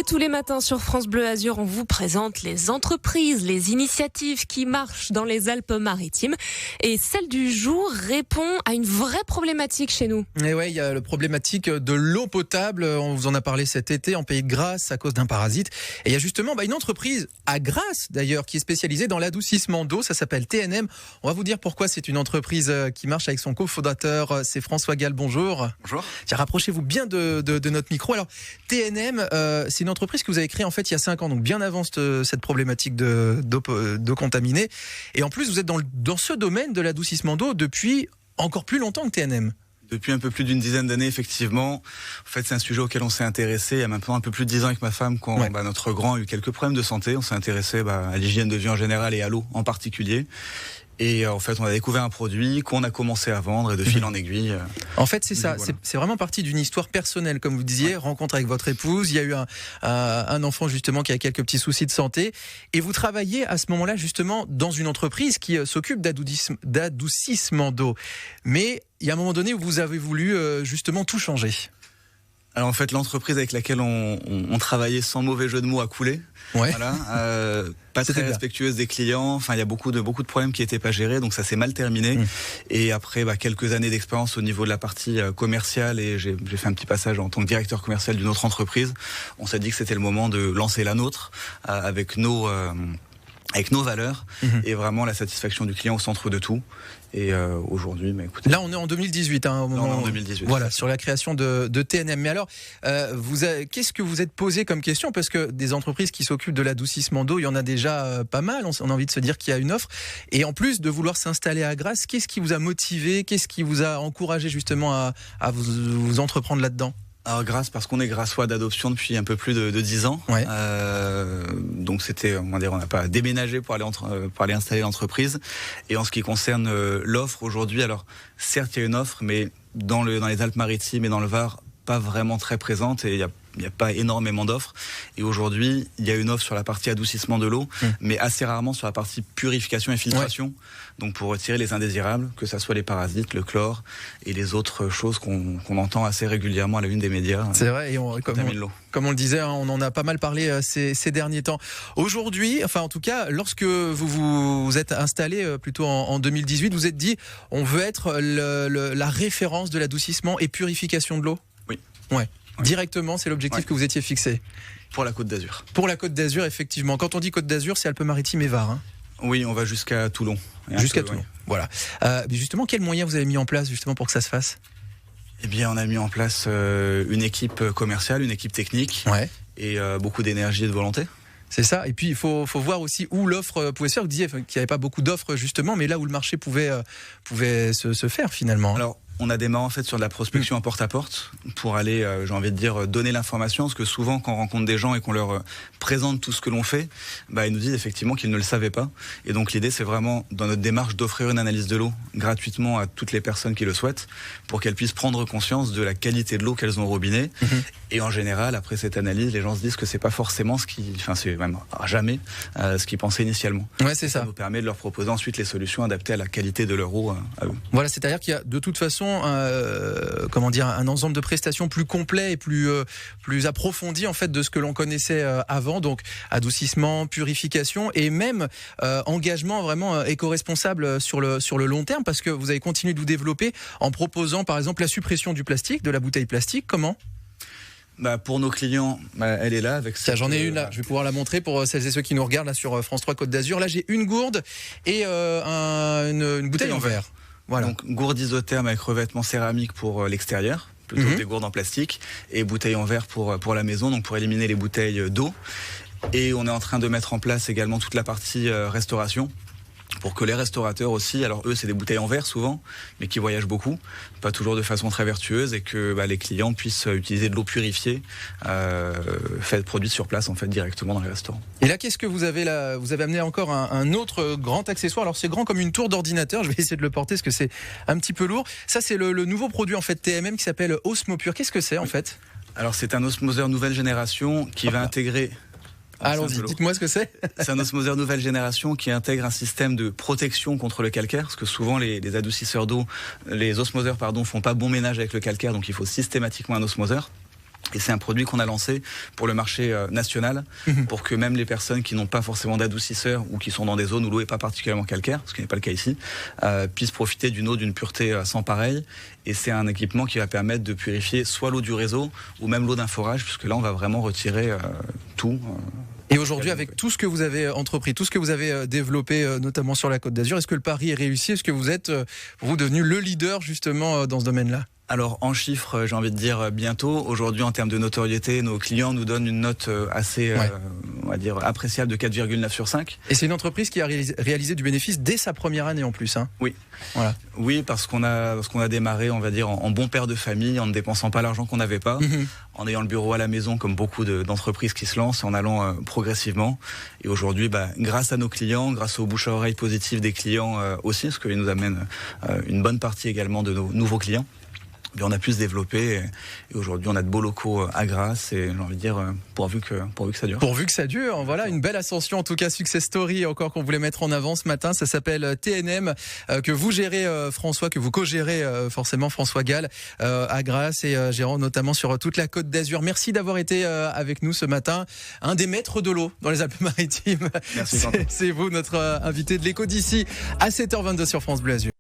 tous les matins sur France Bleu Azur, on vous présente les entreprises, les initiatives qui marchent dans les Alpes-Maritimes. Et celle du jour répond à une vraie problématique chez nous. Et ouais, il y a la problématique de l'eau potable. On vous en a parlé cet été en Pays de Grasse à cause d'un parasite. Et il y a justement une entreprise à Grasse d'ailleurs qui est spécialisée dans l'adoucissement d'eau. Ça s'appelle TNM. On va vous dire pourquoi c'est une entreprise qui marche avec son cofondateur. C'est François Gall. Bonjour. Bonjour. Tiens, rapprochez-vous bien de notre micro. Alors TNM, c'est une entreprise que vous avez créée en fait il y a 5 ans, donc bien avant cette problématique d'eau contaminée. Et en plus, vous êtes dans ce domaine de l'adoucissement d'eau depuis encore plus longtemps que TNM. Depuis un peu plus d'une dizaine d'années, effectivement. En fait, c'est un sujet auquel on s'est intéressé il y a maintenant un peu plus de 10 ans avec ma femme, quand notre grand a eu quelques problèmes de santé. On s'est intéressé à l'hygiène de vie en général et à l'eau en particulier. Et en fait, on a découvert un produit qu'on a commencé à vendre et de fil en aiguille. En fait, c'est ça. Voilà. C'est vraiment parti d'une histoire personnelle, comme vous disiez, rencontre avec votre épouse. Il y a eu un enfant justement qui a quelques petits soucis de santé. Et vous travaillez à ce moment-là justement dans une entreprise qui s'occupe d'adoucissement d'eau. Mais il y a un moment donné où vous avez voulu justement tout changer. Alors en fait, l'entreprise avec laquelle on travaillait, sans mauvais jeu de mots, a coulé. Ouais. Voilà. Pas très respectueuse des clients. Enfin, il y a beaucoup de problèmes qui n'étaient pas gérés, donc ça s'est mal terminé. Et après, quelques années d'expérience au niveau de la partie commerciale, et j'ai fait un petit passage en tant que directeur commercial d'une autre entreprise. On s'est dit que c'était le moment de lancer la nôtre avec nos valeurs et vraiment la satisfaction du client au centre de tout. Et aujourd'hui, écoutez. Là, on est en 2018, au moment. Là, on est en 2018. Voilà, sur la création de TNM. Mais alors, qu'est-ce que vous êtes posé comme question? Parce que des entreprises qui s'occupent de l'adoucissement d'eau, il y en a déjà pas mal. On a envie de se dire qu'il y a une offre. Et en plus de vouloir s'installer à Grasse, qu'est-ce qui vous a motivé? Qu'est-ce qui vous a encouragé justement à vous entreprendre là-dedans? Alors Grasse, parce qu'on est grassois d'adoption depuis un peu plus de 10 ans. Ouais. Donc c'était, on n'a pas déménagé pour aller installer l'entreprise. Et en ce qui concerne l'offre aujourd'hui, alors certes il y a une offre, mais dans les Alpes-Maritimes et dans le Var, pas vraiment très présente, et il n'y a pas énormément d'offres. Et aujourd'hui, il y a une offre sur la partie adoucissement de l'eau, mais assez rarement sur la partie purification et filtration. Ouais. Donc pour retirer les indésirables, que ça soit les parasites, le chlore et les autres choses qu'on entend assez régulièrement à la une des médias. C'est vrai, et comme on le disait, on en a pas mal parlé ces derniers temps. Aujourd'hui, enfin en tout cas, lorsque vous êtes installé plutôt en 2018, vous êtes dit, on veut être la référence de l'adoucissement et purification de l'eau. Oui. Ouais. Directement, c'est l'objectif que vous étiez fixé. Pour la Côte d'Azur. Pour la Côte d'Azur, effectivement. Quand on dit Côte d'Azur, c'est Alpes-Maritimes et Var. Oui, on va jusqu'à Toulon. Jusqu'à Toulon, voilà. Mais justement, quels moyens vous avez mis en place justement pour que ça se fasse? Eh bien, on a mis en place une équipe commerciale, une équipe technique, et beaucoup d'énergie et de volonté. C'est ça, et puis il faut voir aussi où l'offre pouvait se faire. Vous disiez qu'il n'y avait pas beaucoup d'offres justement, mais là où le marché pouvait se faire finalement. Alors, on a démarré en fait sur de la prospection en porte-à-porte pour aller, j'ai envie de dire, donner l'information, parce que souvent quand on rencontre des gens et qu'on leur présente tout ce que l'on fait, ils nous disent effectivement qu'ils ne le savaient pas. Et donc l'idée, c'est vraiment dans notre démarche d'offrir une analyse de l'eau gratuitement à toutes les personnes qui le souhaitent, pour qu'elles puissent prendre conscience de la qualité de l'eau qu'elles ont au robinet. Et en général, après cette analyse, les gens se disent que c'est pas forcément c'est même jamais ce qu'ils pensaient initialement. Ouais, c'est ça. Ça nous permet de leur proposer ensuite les solutions adaptées à la qualité de leur eau à eux. Voilà, c'est-à-dire qu'il y a de toute façon un ensemble de prestations plus complet et plus approfondi en fait de ce que l'on connaissait avant, donc adoucissement, purification et même engagement vraiment éco-responsable sur le long terme, parce que vous avez continué de vous développer en proposant par exemple la suppression du plastique, de la bouteille plastique. Comment ? Pour nos clients, elle est là avec ça. J'en ai une là, je vais pouvoir la montrer pour celles et ceux qui nous regardent là sur France 3 Côte d'Azur. Là j'ai une gourde et une bouteille en verre. Voilà. Donc gourde isotherme avec revêtement céramique pour l'extérieur, plutôt que des gourdes en plastique, et bouteille en verre pour la maison, donc pour éliminer les bouteilles d'eau. Et on est en train de mettre en place également toute la partie restauration, pour que les restaurateurs aussi, alors eux c'est des bouteilles en verre souvent, mais qui voyagent beaucoup, pas toujours de façon très vertueuse, et que les clients puissent utiliser de l'eau purifiée, produite sur place en fait directement dans les restaurants. Et là, qu'est-ce que vous avez là? Vous avez amené encore un autre grand accessoire. Alors c'est grand comme une tour d'ordinateur. Je vais essayer de le porter parce que c'est un petit peu lourd. Ça c'est le nouveau produit en fait TMM qui s'appelle Osmopure. Qu'est-ce que c'est en fait? Alors c'est un osmoseur nouvelle génération qui va intégrer. Allons-y, dites-moi ce que c'est. C'est un osmoseur nouvelle génération qui intègre un système de protection contre le calcaire, parce que souvent les adoucisseurs d'eau, les osmoseurs font pas bon ménage avec le calcaire, donc il faut systématiquement un osmoseur. Et c'est un produit qu'on a lancé pour le marché national, pour que même les personnes qui n'ont pas forcément d'adoucisseur ou qui sont dans des zones où l'eau n'est pas particulièrement calcaire, ce qui n'est pas le cas ici, puissent profiter d'une eau d'une pureté sans pareil. Et c'est un équipement qui va permettre de purifier soit l'eau du réseau ou même l'eau d'un forage, puisque là on va vraiment retirer tout. Et aujourd'hui, avec tout ce que vous avez entrepris, tout ce que vous avez développé, notamment sur la Côte d'Azur, est-ce que le pari est réussi? Est-ce que vous êtes, vous, devenu le leader justement dans ce domaine-là? Alors en chiffres, j'ai envie de dire bientôt. Aujourd'hui, en termes de notoriété, nos clients nous donnent une note assez, on va dire, appréciable de 4,9 sur 5. Et c'est une entreprise qui a réalisé du bénéfice dès sa première année en plus. Hein. Oui. Voilà. Oui, parce qu'on a démarré, on va dire, en bon père de famille, en ne dépensant pas l'argent qu'on n'avait pas, en ayant le bureau à la maison, comme beaucoup d'entreprises qui se lancent, en allant progressivement. Et aujourd'hui, grâce à nos clients, grâce au bouche à oreille positif des clients aussi, parce qu'ils nous amènent une bonne partie également de nos nouveaux clients. Et on a pu se développer et aujourd'hui on a de beaux locaux à Grasse et j'ai envie de dire pourvu que ça dure. Pourvu que ça dure, voilà une belle ascension en tout cas, success story encore qu'on voulait mettre en avant ce matin, ça s'appelle TNM que vous gérez François, que vous co-gérez forcément François Gall à Grasse et gérant notamment sur toute la Côte d'Azur. Merci d'avoir été avec nous ce matin, un des maîtres de l'eau dans les Alpes-Maritimes. Merci. C'est vous notre invité de l'écho d'ici à 7h22 sur France Bleu Azur.